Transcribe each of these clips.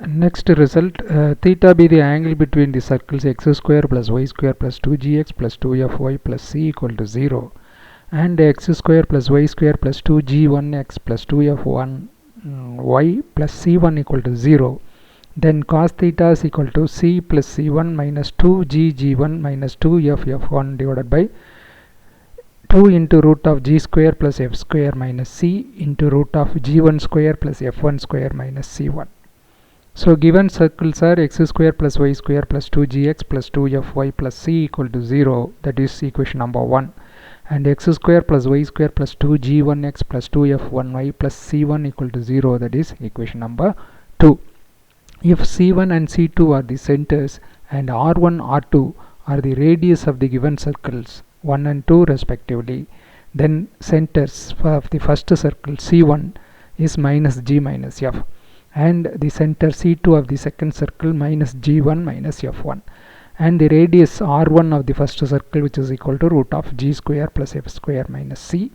Next result, theta be the angle between the circles x square plus y square plus 2gx plus 2fy plus c equal to 0, and x square plus y square plus 2g1x plus 2f1y plus c1 equal to 0. Then cos theta is equal to c plus c1 minus 2g1 minus 2f1 divided by 2 into root of g square plus f square minus c into root of g1 square plus f1 square minus c1. So given circles are x square plus y square plus 2gx plus 2fy plus c equal to 0, that is equation number 1, and x square plus y square plus 2g1x plus 2f1y plus c1 equal to 0, that is equation number 2. If c1 and c2 are the centers and r1 r2 are the radius of the given circles 1 and 2 respectively, then centers of the first circle c1 is minus g minus f, and the center c2 of the second circle minus g1 minus f1, and the radius r1 of the first circle, which is equal to root of g square plus f square minus c,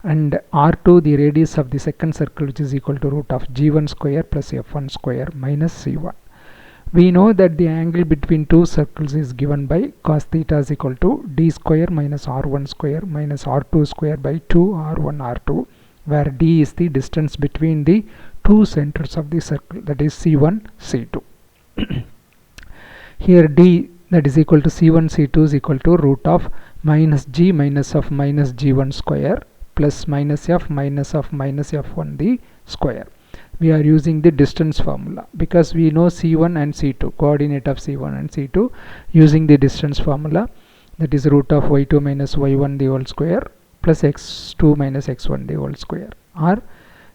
and r2 the radius of the second circle, which is equal to root of g1 square plus f1 square minus c1. We know that the angle between two circles is given by cos theta is equal to d square minus r1 square minus r2 square by 2 r1 r2, where d is the distance between the two centers of the circle, that is c1 c2. Here d, that is equal to c1 c2, is equal to root of minus g minus of minus g1 square plus minus f minus of minus f1 the square. We are using the distance formula because we know c1 and c2, coordinate of c1 and c2, using the distance formula, that is root of y2 minus y1 the whole square plus x2 minus x1 the whole square, or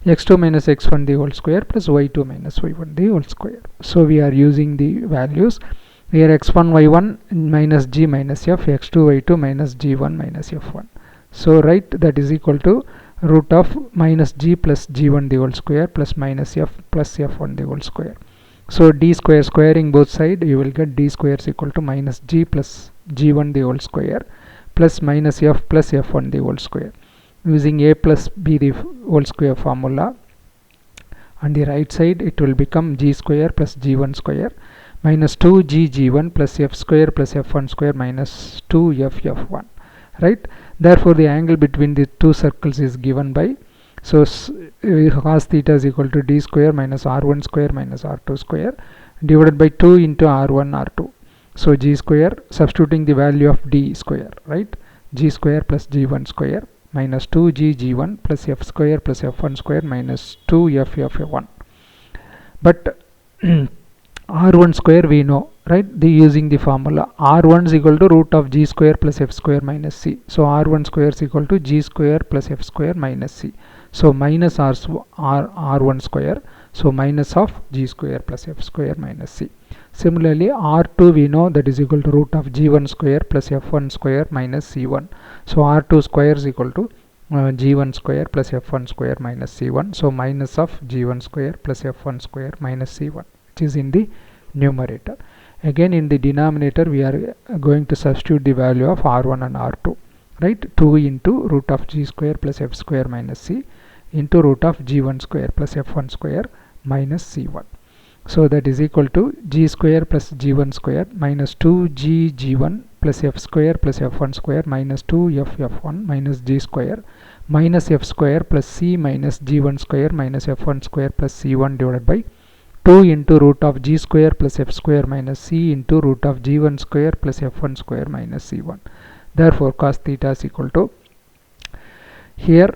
x2 minus x1 the whole square plus y2 minus y1 the whole square. So we are using the values here, x1 y1 minus g minus f, x2 y2 minus g1 minus f1. So right, that is equal to root of minus g plus g1 the whole square plus minus f plus f1 the whole square. So d square, squaring both sides, you will get d square is equal to minus g plus g1 the whole square plus minus f plus f1 the whole square. Using a plus b the whole square formula, on the right side it will become g square plus g1 square minus 2g g1 plus f square plus f1 square minus 2f f1, right? Therefore the angle between the two circles is given by, so cos theta is equal to d square minus r1 square minus r2 square divided by 2 into r1 r2. So g square, substituting the value of d square, right, g square plus g1 square minus 2g g1 plus f square plus f1 square minus 2f f1. But r1 square we know, right, using the formula r1 is equal to root of g square plus f square minus c. So r1 square is equal to g square plus f square minus c. So minus r1 square, so minus of g square plus f square minus c. Similarly r2 we know, that is equal to root of g1 square plus f1 square minus c1. So r2 square is equal to g1 square plus f1 square minus c1. So minus of g1 square plus f1 square minus c1, which is in the numerator. Again in the denominator we are going to substitute the value of r1 and r2, right, 2 into root of g square plus f square minus c into root of g1 square plus f1 square minus c1. So that is equal to g square plus g1 square minus 2g g1 plus f square plus f1 square minus 2f f1 minus g square minus f square plus c minus g1 square minus f1 square plus c1 divided by 2 into root of g square plus f square minus c into root of g1 square plus f1 square minus c1. Therefore cos theta is equal to, here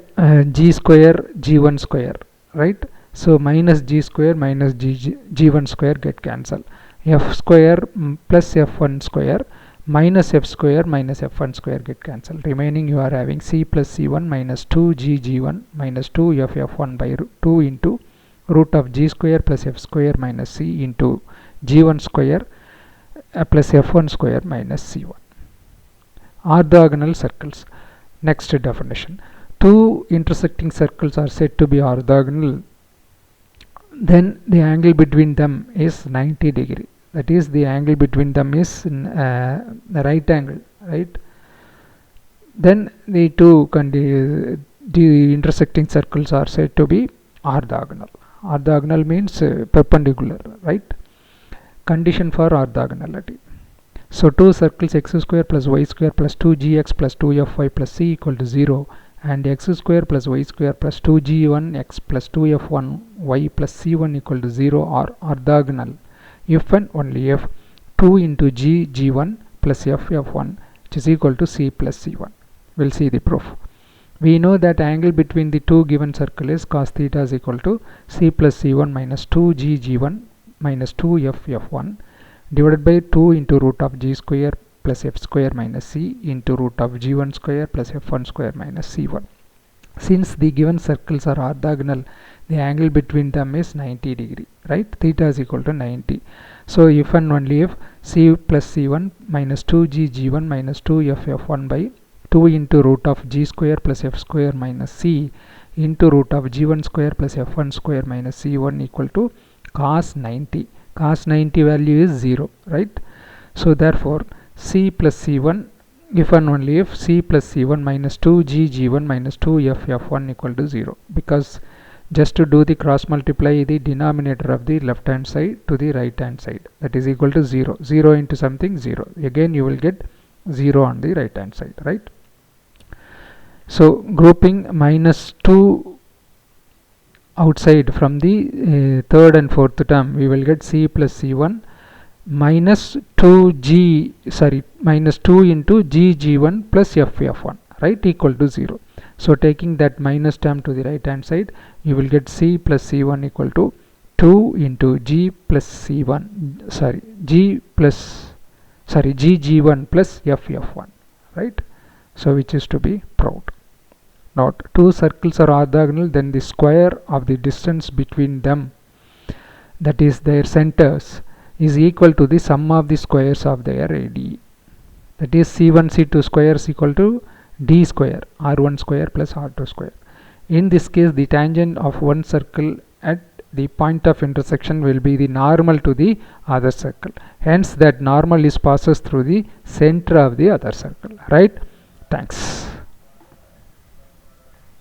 g square g1 square, right, so minus g square minus g1 square get cancelled, f square plus f1 square minus f square minus f1 square get cancelled. Remaining you are having c plus c1 minus 2g g1 minus 2f f1 by 2 into root of g square plus f square minus c into g1 square plus f1 square minus c1. Orthogonal circles. Next definition. Two intersecting circles are said to be orthogonal, then the angle between them is 90 degree. That is, the angle between them is the right angle, right? Then the intersecting circles are said to be orthogonal. Orthogonal means perpendicular, right? Condition for orthogonality. So two circles x square plus y square plus 2gx plus 2fy plus c equal to 0 and x square plus y square plus 2g1x plus 2f1y plus c1 equal to 0 are orthogonal if and only if 2 into g1 plus f1 which is equal to c plus c1. We'll see the proof. We know that angle between the two given circle is cos theta is equal to c plus c1 minus 2g1 minus 2f1 divided by 2 into root of g square plus f square minus c into root of g1 square plus f1 square minus c1. Since the given circles are orthogonal, the angle between them is 90 degree, right? Theta is equal to 90. So if and only if c plus c1 minus 2g1 minus 2f1 by 2 into root of g square plus f square minus c into root of g1 square plus f1 square minus c1 equal to cos 90. Cos 90 value is 0, right? So therefore c plus c1 if and only if c plus c1 minus 2g1 minus 2f1 equal to 0, because just to do the cross multiply the denominator of the left hand side to the right hand side, that is equal to 0. 0 into something 0, again you will get 0 on the right hand side, right? So grouping minus 2 outside from the third and fourth term, we will get c plus c1 minus 2 into g1 plus f1, right, equal to 0. So taking that minus term to the right hand side, you will get c plus c1 equal to 2 into g1 plus f1, right? So which is to be proved. Note, two circles are orthogonal, then the square of the distance between them, that is their centers, is equal to the sum of the squares of their AD. That is c1 c2 square is equal to d square, r1 square plus r2 square. In this case, the tangent of one circle at the point of intersection will be the normal to the other circle. Hence that normal is passes through the center of the other circle, right? Thanks.